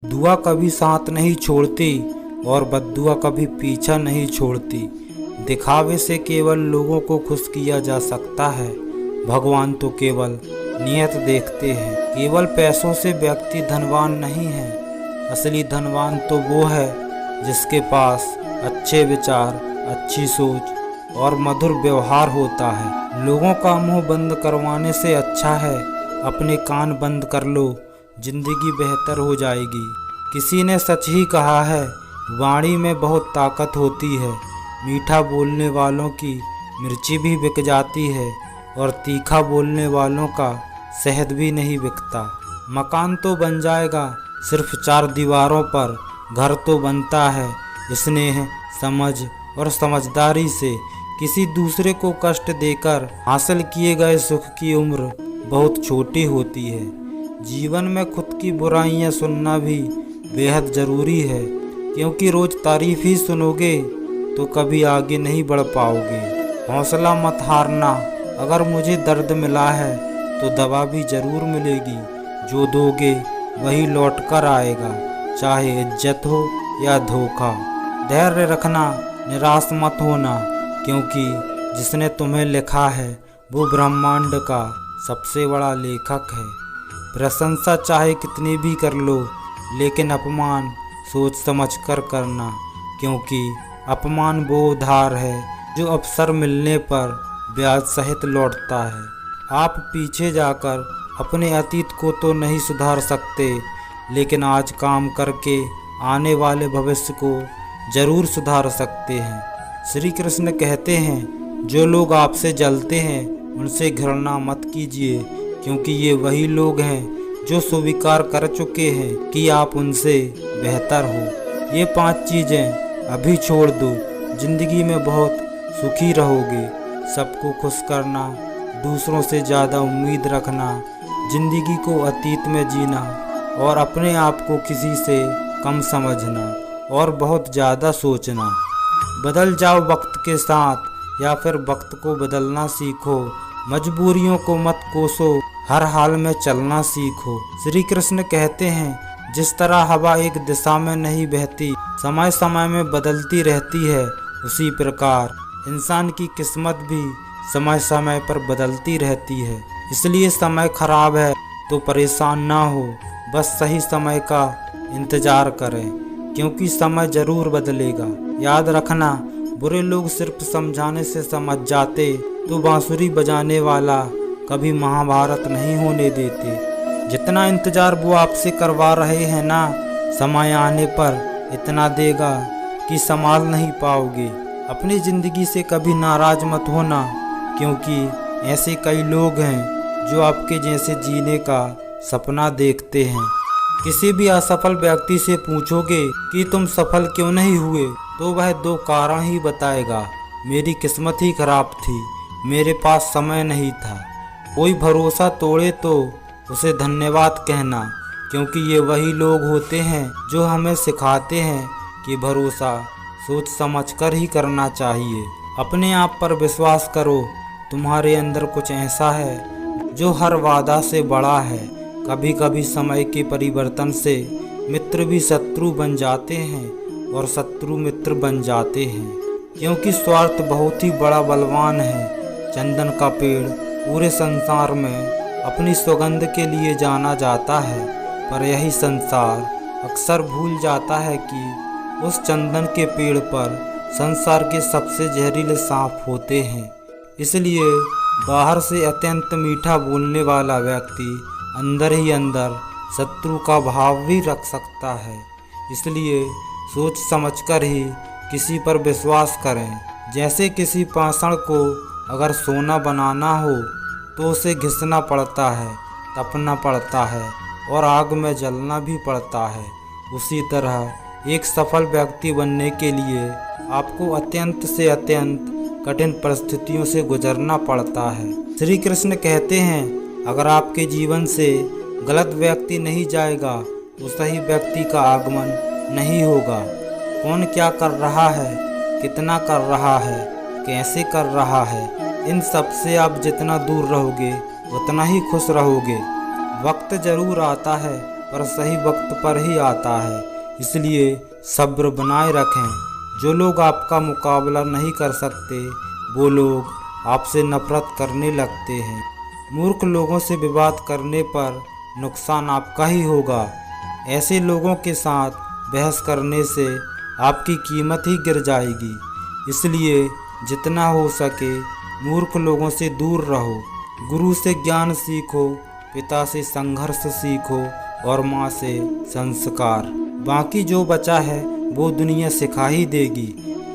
दुआ कभी साथ नहीं छोड़ती और बद्दुआ कभी पीछा नहीं छोड़ती। दिखावे से केवल लोगों को खुश किया जा सकता है, भगवान तो केवल नियत देखते हैं। केवल पैसों से व्यक्ति धनवान नहीं है, असली धनवान तो वो है जिसके पास अच्छे विचार, अच्छी सोच और मधुर व्यवहार होता है। लोगों का मुंह बंद करवाने से अच्छा है अपने कान बंद कर लो, जिंदगी बेहतर हो जाएगी। किसी ने सच ही कहा है, वाणी में बहुत ताकत होती है। मीठा बोलने वालों की मिर्ची भी बिक जाती है और तीखा बोलने वालों का शहद भी नहीं बिकता। मकान तो बन जाएगा सिर्फ 4 दीवारों पर, घर तो बनता है स्नेह, समझ और समझदारी से। किसी दूसरे को कष्ट देकर हासिल किए गए सुख की उम्र बहुत छोटी होती है। जीवन में खुद की बुराइयां सुनना भी बेहद ज़रूरी है, क्योंकि रोज़ तारीफ ही सुनोगे तो कभी आगे नहीं बढ़ पाओगे। हौसला मत हारना, अगर मुझे दर्द मिला है तो दवा भी ज़रूर मिलेगी। जो दोगे वही लौट कर आएगा, चाहे इज्जत हो या धोखा। धैर्य रखना, निराश मत होना, क्योंकि जिसने तुम्हें लिखा है वो ब्रह्मांड का सबसे बड़ा लेखक है। प्रशंसा चाहे कितनी भी कर लो, लेकिन अपमान सोच समझ कर करना, क्योंकि अपमान वो उधार है जो अवसर मिलने पर ब्याज सहित लौटता है। आप पीछे जाकर अपने अतीत को तो नहीं सुधार सकते, लेकिन आज काम करके आने वाले भविष्य को जरूर सुधार सकते हैं। श्री कृष्ण कहते हैं, जो लोग आपसे जलते हैं उनसे घृणा मत कीजिए, क्योंकि ये वही लोग हैं जो स्वीकार कर चुके हैं कि आप उनसे बेहतर हो। ये 5 चीज़ें अभी छोड़ दो, जिंदगी में बहुत सुखी रहोगे। सबको खुश करना, दूसरों से ज़्यादा उम्मीद रखना, जिंदगी को अतीत में जीना और अपने आप को किसी से कम समझना और बहुत ज़्यादा सोचना। बदल जाओ वक्त के साथ या फिर वक्त को बदलना सीखो। मजबूरियों को मत कोसो, हर हाल में चलना सीखो। श्री कृष्ण कहते हैं, जिस तरह हवा एक दिशा में नहीं बहती, समय समय में बदलती रहती है, उसी प्रकार इंसान की किस्मत भी समय समय पर बदलती रहती है। इसलिए समय खराब है तो परेशान ना हो, बस सही समय का इंतजार करें, क्योंकि समय जरूर बदलेगा। याद रखना, बुरे लोग सिर्फ समझाने से समझ जाते तो बांसुरी बजाने वाला कभी महाभारत नहीं होने देते। जितना इंतजार वो आपसे करवा रहे हैं ना, समय आने पर इतना देगा कि संभाल नहीं पाओगे। अपनी ज़िंदगी से कभी नाराज मत होना, क्योंकि ऐसे कई लोग हैं जो आपके जैसे जीने का सपना देखते हैं। किसी भी असफल व्यक्ति से पूछोगे कि तुम सफल क्यों नहीं हुए, तो वह 2 कारण ही बताएगा, मेरी किस्मत ही खराब थी, मेरे पास समय नहीं था। कोई भरोसा तोड़े तो उसे धन्यवाद कहना, क्योंकि ये वही लोग होते हैं जो हमें सिखाते हैं कि भरोसा सोच समझ कर ही करना चाहिए। अपने आप पर विश्वास करो, तुम्हारे अंदर कुछ ऐसा है जो हर वादा से बड़ा है। कभी कभी समय के परिवर्तन से मित्र भी शत्रु बन जाते हैं और शत्रु मित्र बन जाते हैं, क्योंकि स्वार्थ बहुत ही बड़ा बलवान है। चंदन का पेड़ पूरे संसार में अपनी सुगंध के लिए जाना जाता है, पर यही संसार अक्सर भूल जाता है कि उस चंदन के पेड़ पर संसार के सबसे जहरीले सांप होते हैं। इसलिए बाहर से अत्यंत मीठा बोलने वाला व्यक्ति अंदर ही अंदर शत्रु का भाव भी रख सकता है। इसलिए सोच समझकर ही किसी पर विश्वास करें। जैसे किसी पाषाण को अगर सोना बनाना हो तो उसे घिसना पड़ता है, तपना पड़ता है और आग में जलना भी पड़ता है। उसी तरह एक सफल व्यक्ति बनने के लिए आपको अत्यंत से अत्यंत कठिन परिस्थितियों से गुजरना पड़ता है। श्री कृष्ण कहते हैं, अगर आपके जीवन से गलत व्यक्ति नहीं जाएगा तो सही व्यक्ति का आगमन नहीं होगा। कौन क्या कर रहा है, कितना कर रहा है, कैसे कर रहा है, इन सब से आप जितना दूर रहोगे उतना ही खुश रहोगे। वक्त जरूर आता है पर सही वक्त पर ही आता है। इसलिए सब्र बनाए रखें। जो लोग आपका मुकाबला नहीं कर सकते वो लोग आपसे नफरत करने लगते हैं। मूर्ख लोगों से विवाद करने पर नुकसान आपका ही होगा। ऐसे लोगों के साथ बहस करने से आपकी कीमत ही गिर जाएगी। इसलिए जितना हो सके मूर्ख लोगों से दूर रहो। गुरु से ज्ञान सीखो, पिता से संघर्ष सीखो और माँ से संस्कार। बाकी जो बचा है वो दुनिया सिखा ही देगी।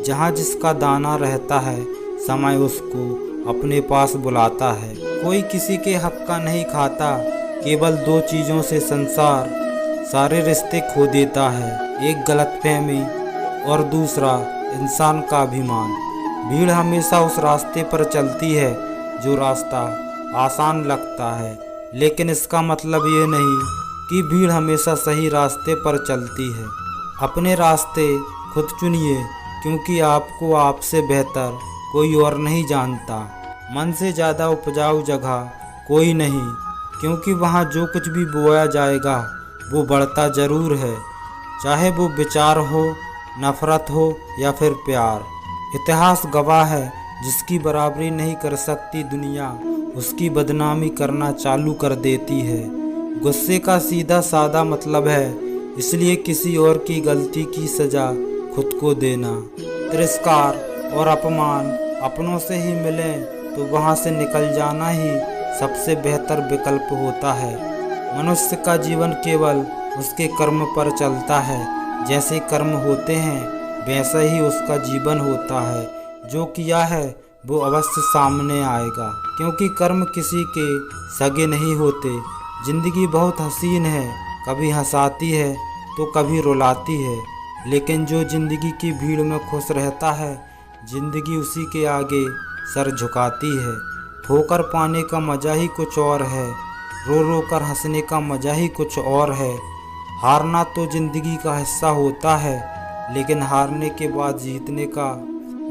जहाँ जिसका दाना रहता है समय उसको अपने पास बुलाता है। कोई किसी के हक का नहीं खाता। केवल दो चीज़ों से संसार सारे रिश्ते खो देता है, एक गलतफहमी और दूसरा इंसान का अभिमान। भीड़ हमेशा उस रास्ते पर चलती है जो रास्ता आसान लगता है, लेकिन इसका मतलब ये नहीं कि भीड़ हमेशा सही रास्ते पर चलती है। अपने रास्ते खुद चुनिए, क्योंकि आपको आपसे बेहतर कोई और नहीं जानता। मन से ज़्यादा उपजाऊ जगह कोई नहीं, क्योंकि वहाँ जो कुछ भी बोया जाएगा वो बढ़ता ज़रूर है, चाहे वो विचार हो, नफ़रत हो या फिर प्यार। इतिहास गवाह है, जिसकी बराबरी नहीं कर सकती दुनिया उसकी बदनामी करना चालू कर देती है। गुस्से का सीधा सादा मतलब है इसलिए किसी और की गलती की सज़ा खुद को देना। तिरस्कार और अपमान अपनों से ही मिले तो वहाँ से निकल जाना ही सबसे बेहतर विकल्प होता है। मनुष्य का जीवन केवल उसके कर्म पर चलता है। जैसे कर्म होते हैं वैसा ही उसका जीवन होता है। जो किया है वो अवश्य सामने आएगा, क्योंकि कर्म किसी के सगे नहीं होते। जिंदगी बहुत हसीन है, कभी हंसाती है तो कभी रुलाती है, लेकिन जो जिंदगी की भीड़ में खुश रहता है जिंदगी उसी के आगे सर झुकाती है। ठोकर पाने का मज़ा ही कुछ और है, रो रो कर हंसने का मज़ा ही कुछ और है। हारना तो ज़िंदगी का हिस्सा होता है, लेकिन हारने के बाद जीतने का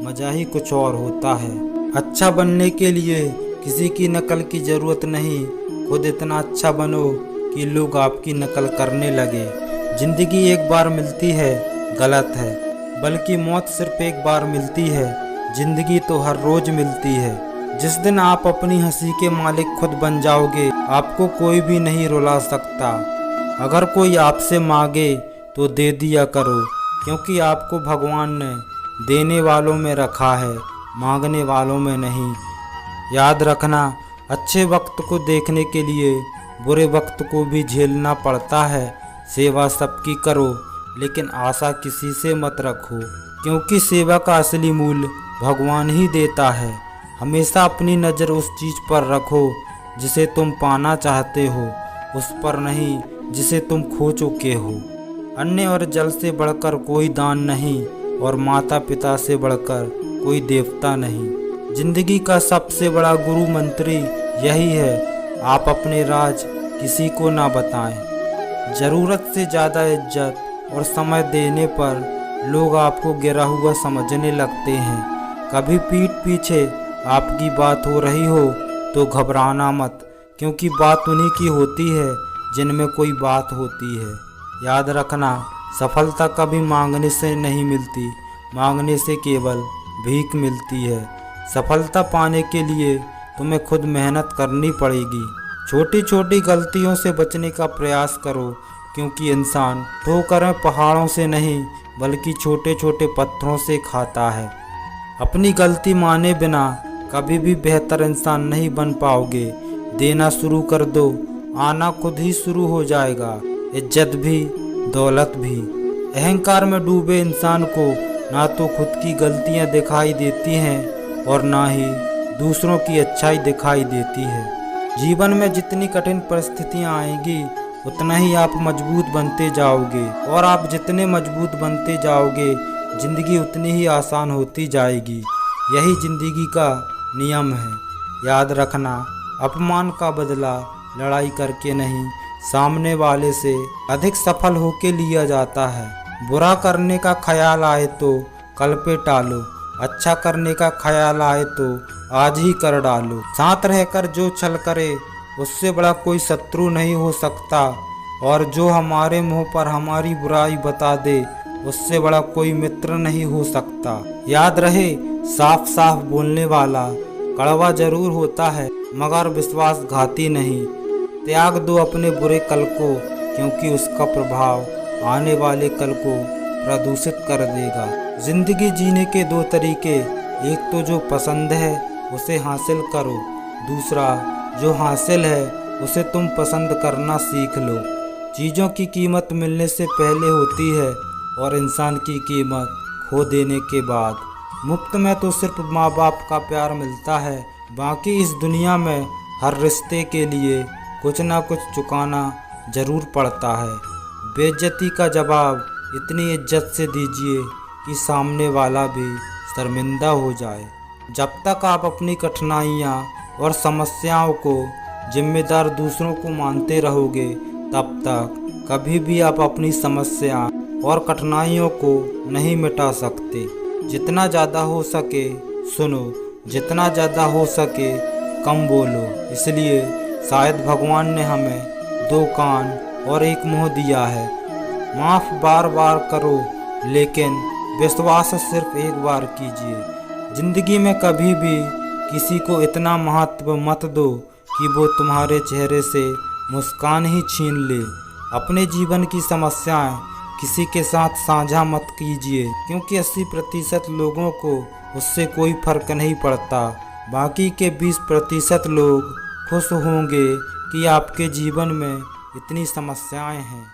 मज़ा ही कुछ और होता है। अच्छा बनने के लिए किसी की नकल की ज़रूरत नहीं, खुद इतना अच्छा बनो कि लोग आपकी नकल करने लगे। ज़िंदगी एक बार मिलती है गलत है, बल्कि मौत सिर्फ एक बार मिलती है। ज़िंदगी तो हर रोज़ मिलती है। जिस दिन आप अपनी हंसी के मालिक खुद बन जाओगे आपको कोई भी नहीं रुला सकता। अगर कोई आपसे मांगे तो दे दिया करो, क्योंकि आपको भगवान ने देने वालों में रखा है, मांगने वालों में नहीं। याद रखना, अच्छे वक्त को देखने के लिए बुरे वक्त को भी झेलना पड़ता है। सेवा सबकी करो, लेकिन आशा किसी से मत रखो, क्योंकि सेवा का असली मूल्य भगवान ही देता है। हमेशा अपनी नज़र उस चीज़ पर रखो जिसे तुम पाना चाहते हो, उस पर नहीं जिसे तुम खो चुके हो। अन्न और जल से बढ़कर कोई दान नहीं, और माता पिता से बढ़कर कोई देवता नहीं। जिंदगी का सबसे बड़ा गुरु मंत्री यही है, आप अपने राज किसी को ना बताएं। ज़रूरत से ज़्यादा इज्जत और समय देने पर लोग आपको गिरा हुआ समझने लगते हैं। कभी पीठ पीछे आपकी बात हो रही हो तो घबराना मत, क्योंकि बात उन्हीं की होती है जिनमें कोई बात होती है। याद रखना, सफलता कभी मांगने से नहीं मिलती, मांगने से केवल भीख मिलती है। सफलता पाने के लिए तुम्हें खुद मेहनत करनी पड़ेगी। छोटी छोटी गलतियों से बचने का प्रयास करो, क्योंकि इंसान ठोकरें पहाड़ों से नहीं बल्कि छोटे छोटे पत्थरों से खाता है। अपनी गलती माने बिना कभी भी बेहतर इंसान नहीं बन पाओगे। देना शुरू कर दो, आना खुद ही शुरू हो जाएगा, इज्जत भी दौलत भी। अहंकार में डूबे इंसान को ना तो खुद की गलतियां दिखाई देती हैं और ना ही दूसरों की अच्छाई दिखाई देती है। जीवन में जितनी कठिन परिस्थितियां आएंगी उतना ही आप मजबूत बनते जाओगे, और आप जितने मजबूत बनते जाओगे जिंदगी उतनी ही आसान होती जाएगी। यही जिंदगी का नियम है। याद रखना, अपमान का बदला लड़ाई करके नहीं, सामने वाले से अधिक सफल होके लिया जाता है। बुरा करने का ख्याल आए तो कल पे टालो, अच्छा करने का ख्याल आए तो आज ही कर डालो। साथ रहकर जो छल करे उससे बड़ा कोई शत्रु नहीं हो सकता, और जो हमारे मुंह पर हमारी बुराई बता दे उससे बड़ा कोई मित्र नहीं हो सकता। याद रहे, साफ साफ बोलने वाला कड़वा जरूर होता है मगर विश्वासघाती नहीं। त्याग दो अपने बुरे कल को, क्योंकि उसका प्रभाव आने वाले कल को प्रदूषित कर देगा। जिंदगी जीने के दो तरीके, एक तो जो पसंद है उसे हासिल करो, दूसरा जो हासिल है उसे तुम पसंद करना सीख लो। चीज़ों की कीमत मिलने से पहले होती है और इंसान की कीमत खो देने के बाद। मुफ्त में तो सिर्फ माँ बाप का प्यार मिलता है, बाकी इस दुनिया में हर रिश्ते के लिए कुछ ना कुछ चुकाना जरूर पड़ता है। बेइज्जती का जवाब इतनी इज्जत से दीजिए कि सामने वाला भी शर्मिंदा हो जाए। जब तक आप अपनी कठिनाइयाँ और समस्याओं को जिम्मेदार दूसरों को मानते रहोगे, तब तक कभी भी आप अपनी समस्या और कठिनाइयों को नहीं मिटा सकते। जितना ज़्यादा हो सके सुनो, जितना ज़्यादा हो सके कम बोलो। इसलिए शायद भगवान ने हमें दो कान और एक मुंह दिया है। माफ़ बार बार करो, लेकिन विश्वास सिर्फ एक बार कीजिए। ज़िंदगी में कभी भी किसी को इतना महत्व मत दो कि वो तुम्हारे चेहरे से मुस्कान ही छीन ले। अपने जीवन की समस्याएं किसी के साथ साझा मत कीजिए, क्योंकि 80% लोगों को उससे कोई फर्क नहीं पड़ता। बाकी के 20% लोग खुश होंगे कि आपके जीवन में इतनी समस्याएं हैं।